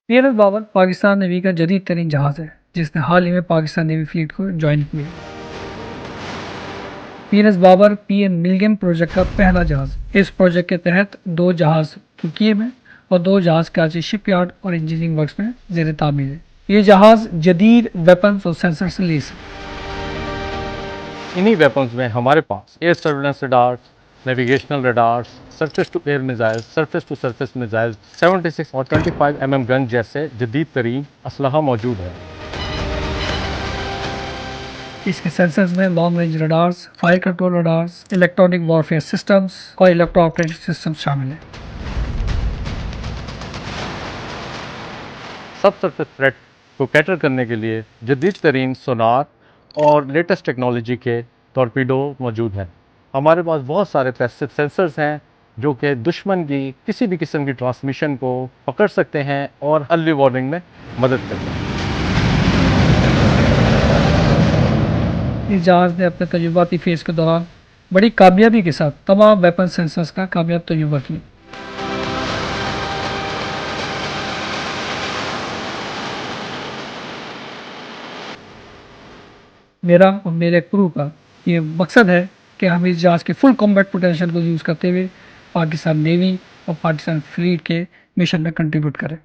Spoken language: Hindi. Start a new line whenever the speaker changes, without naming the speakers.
पीएनएस बाबर पाकिस्तान नेवी का जदीद तरीन जहाज़ है जिसने हाल ही में पाकिस्तान नेवी फ्लीट को ज्वाइन किया। पीएनएस बाबर पीएम मिलगेम प्रोजेक्ट का पहला जहाज़। इस प्रोजेक्ट के तहत 2 जहाज़ तुर्की में और 2 जहाज़ कराची शिपयार्ड और इंजीनियरिंग वर्क्स में ज़ेर तामीर है। ये जहाज़ जदीद वेपन्स और सेंसर से लैस है।
इन्हीं वेपन्स में हमारे पास air surveillance radars, navigational radars, surface to air missile, surface to surface missile, 76 और 25 गन जैसे जदीद तरीन असलहा मौजूद है।
इसके सेंसर्स में long range radars, fire control radars, electronic warfare systems और इलेक्ट्रो ऑपरेटिंग सिस्टम्स शामिल हैं।
सब सरफेस थ्रेट को कैटर करने के लिए जदीद तरीन सोनार और लेटेस्ट टेक्नोलॉजी के टॉर्पीडो मौजूद हैं। हमारे पास बहुत सारे पैसिव सेंसर्स हैं जो कि दुश्मन की किसी भी किस्म की ट्रांसमिशन को पकड़ सकते हैं और अर्ली वार्निंग में मदद करते हैं।
इस जहाज़ ने अपने तजुर्बाती फेज़ के दौरान बड़ी कामयाबी के साथ तमाम वेपन सेंसर्स का कामयाब तजुर्बा किया। मेरा और मेरे क्रू का ये मकसद है कि हम इस जहाज़ के फुल कॉम्बैट पोटेंशियल को यूज़ करते हुए पाकिस्तान नेवी और पाकिस्तान फ्लीट के मिशन में कंट्रीब्यूट करें।